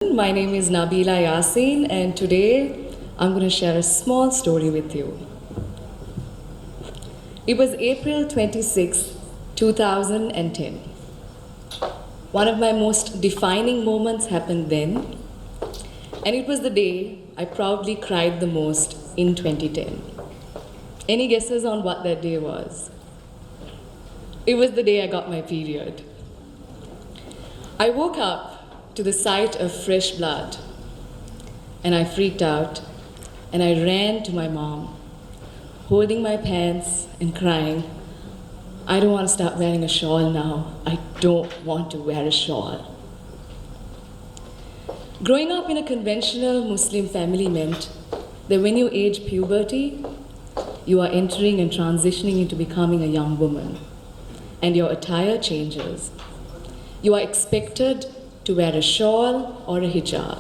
My name is Nabila Yasin, and today I'm going to share a small story with you. It was April 26, 2010. One of my most defining moments happened then, and it was the day I proudly cried the most in 2010. Any guesses on what that day was? It was the day I got my period. I woke up to the sight of fresh blood, and I freaked out, and I ran to my mom, holding my pants and crying, "I don't want to start wearing a shawl now. I don't want to wear a shawl." Growing up in a conventional Muslim family meant that when you age puberty, you are entering and transitioning into becoming a young woman, and your attire changes. You are expected to wear a shawl or a hijab.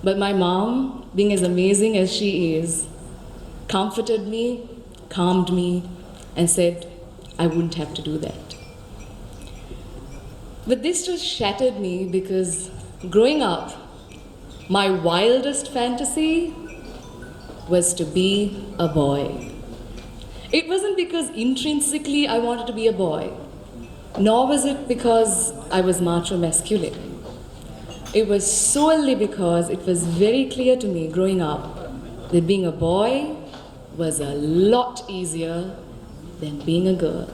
But my mom, being as amazing as she is, comforted me, calmed me, and said I wouldn't have to do that. But this just shattered me because growing up, my wildest fantasy was to be a boy. It wasn't because intrinsically I wanted to be a boy, nor was it because I was macho masculine. It was solely because it was very clear to me growing up that being a boy was a lot easier than being a girl.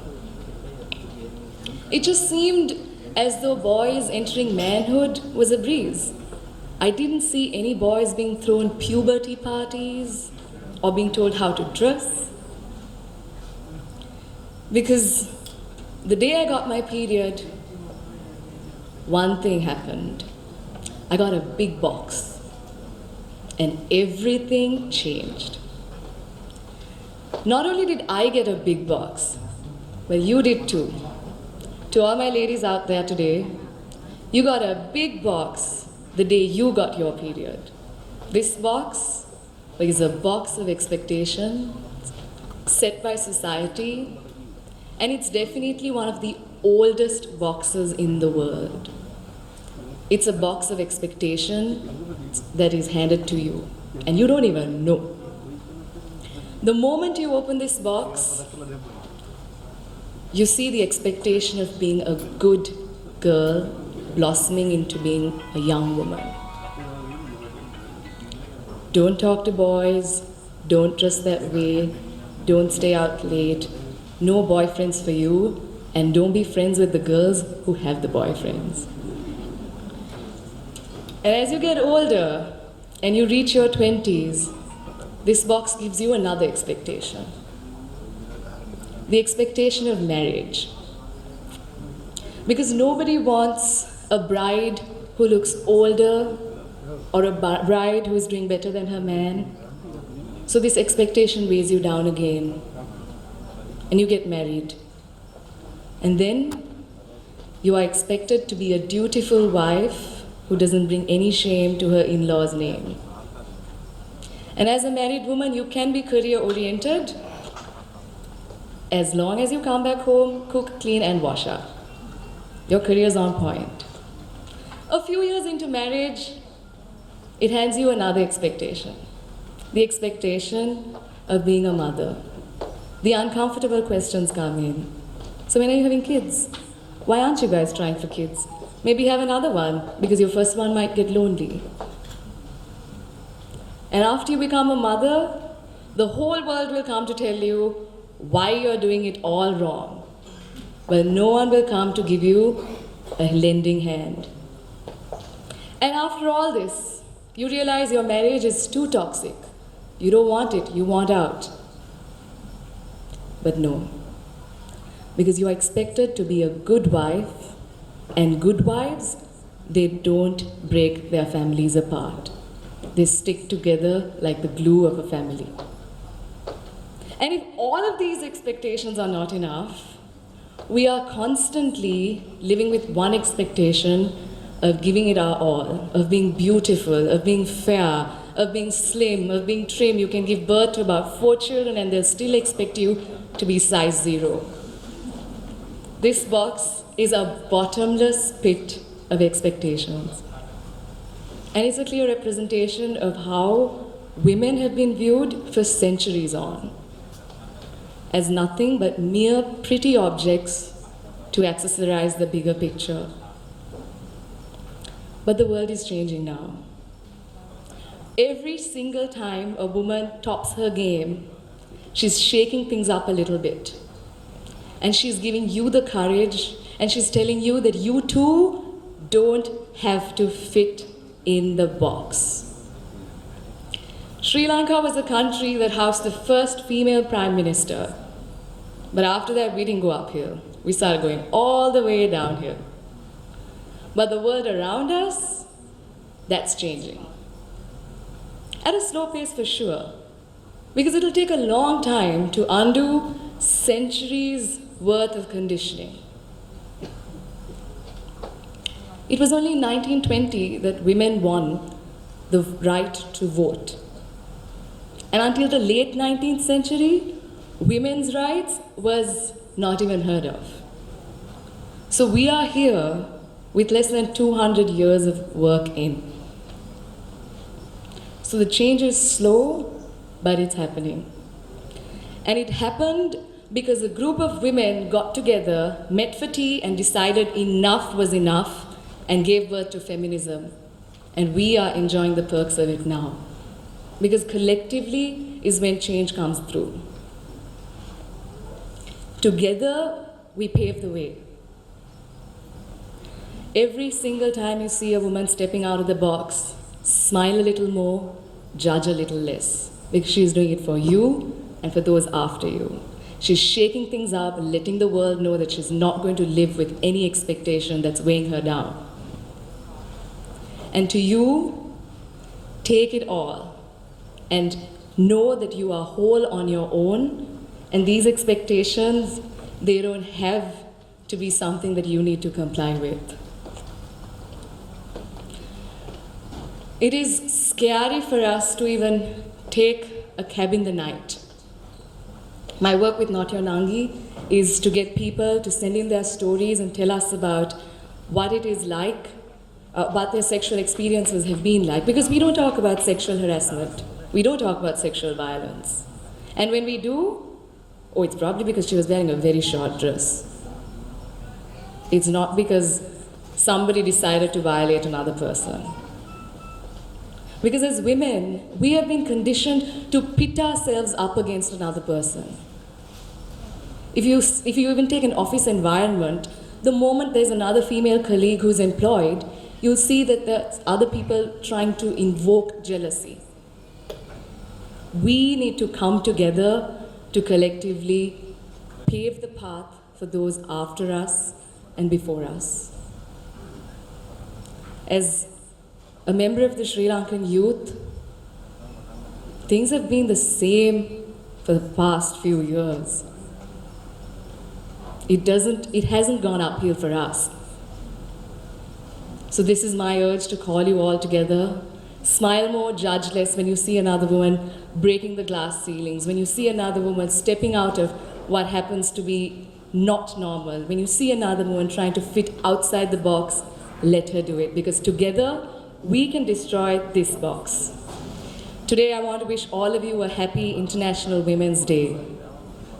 It just seemed as though boys entering manhood was a breeze. I didn't see any boys being thrown puberty parties or being told how to dress. Because the day I got my period, one thing happened. I got a big box, and everything changed. Not only did I get a big box, but you did too. To all my ladies out there today, you got a big box the day you got your period. This box is a box of expectation set by society, and it's definitely one of the oldest boxes in the world. It's a box of expectation that is handed to you, and you don't even know. The moment you open this box, you see the expectation of being a good girl blossoming into being a young woman. Don't talk to boys, don't dress that way, don't stay out late, no boyfriends for you, and don't be friends with the girls who have the boyfriends. And as you get older and you reach your 20s, this box gives you another expectation. The expectation of marriage. Because nobody wants a bride who looks older or a bride who is doing better than her man. So this expectation weighs you down again, and you get married. And then you are expected to be a dutiful wife who doesn't bring any shame to her in-laws' name. And as a married woman, you can be career-oriented as long as you come back home, cook, clean, and wash up. Your career's on point. A few years into marriage, it hands you another expectation. The expectation of being a mother. The uncomfortable questions come in. So when are you having kids? Why aren't you guys trying for kids? Maybe have another one because your first one might get lonely. And after you become a mother, the whole world will come to tell you why you're doing it all wrong. But no one will come to give you a lending hand. And after all this, you realize your marriage is too toxic. You don't want it, you want out. But no, because you are expected to be a good wife, and good wives, they don't break their families apart. They stick together like the glue of a family. And if all of these expectations are not enough, we are constantly living with one expectation of giving it our all, of being beautiful, of being fair, of being slim, of being trim. You can give birth to about 4 children and they'll still expect you to be size 0. This box is a bottomless pit of expectations. And it's a clear representation of how women have been viewed for centuries on, as nothing but mere pretty objects to accessorize the bigger picture. But the world is changing now. Every single time a woman tops her game, she's shaking things up a little bit. And she's giving you the courage, and she's telling you that you too don't have to fit in the box. Sri Lanka was a country that housed the first female prime minister. But after that, we didn't go uphill. We started going all the way downhill. But the world around us, that's changing. At a slow pace for sure, because it'll take a long time to undo centuries worth of conditioning. It was only in 1920 that women won the right to vote. And until the late 19th century, women's rights was not even heard of. So we are here with less than 200 years of work in. So the change is slow, but it's happening. And it happened because a group of women got together, met for tea, and decided enough was enough, and gave birth to feminism. And we are enjoying the perks of it now. Because collectively is when change comes through. Together, we pave the way. Every single time you see a woman stepping out of the box, smile a little more, judge a little less. Because she's doing it for you and for those after you. She's shaking things up, letting the world know that she's not going to live with any expectation that's weighing her down. And to you, take it all and know that you are whole on your own, and these expectations, they don't have to be something that you need to comply with. It is scary for us to even take a cab in the night. My work with Not Your Nangi is to get people to send in their stories and tell us about what it is like, what their sexual experiences have been like. Because we don't talk about sexual harassment. We don't talk about sexual violence. And when we do, oh, it's probably because she was wearing a very short dress. It's not because somebody decided to violate another person. Because as women, we have been conditioned to pit ourselves up against another person. If you even take an office environment, the moment there's another female colleague who's employed, you'll see that there's other people trying to invoke jealousy. We need to come together to collectively pave the path for those after us and before us. As a member of the Sri Lankan youth, things have been the same for the past few years. It hasn't gone uphill for us. So this is my urge to call you all together. Smile more, judge less when you see another woman breaking the glass ceilings, when you see another woman stepping out of what happens to be not normal, when you see another woman trying to fit outside the box, let her do it, because together we can destroy this box. Today I want to wish all of you a happy International Women's Day.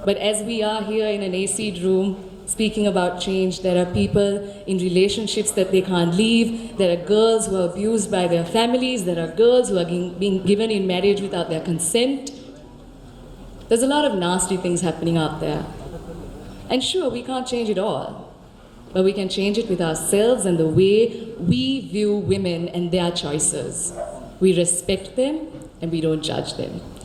But as we are here in an AC'd room speaking about change, there are people in relationships that they can't leave, there are girls who are abused by their families, there are girls who are being given in marriage without their consent. There's a lot of nasty things happening out there. And sure, we can't change it all, but we can change it with ourselves and the way we view women and their choices. We respect them and we don't judge them.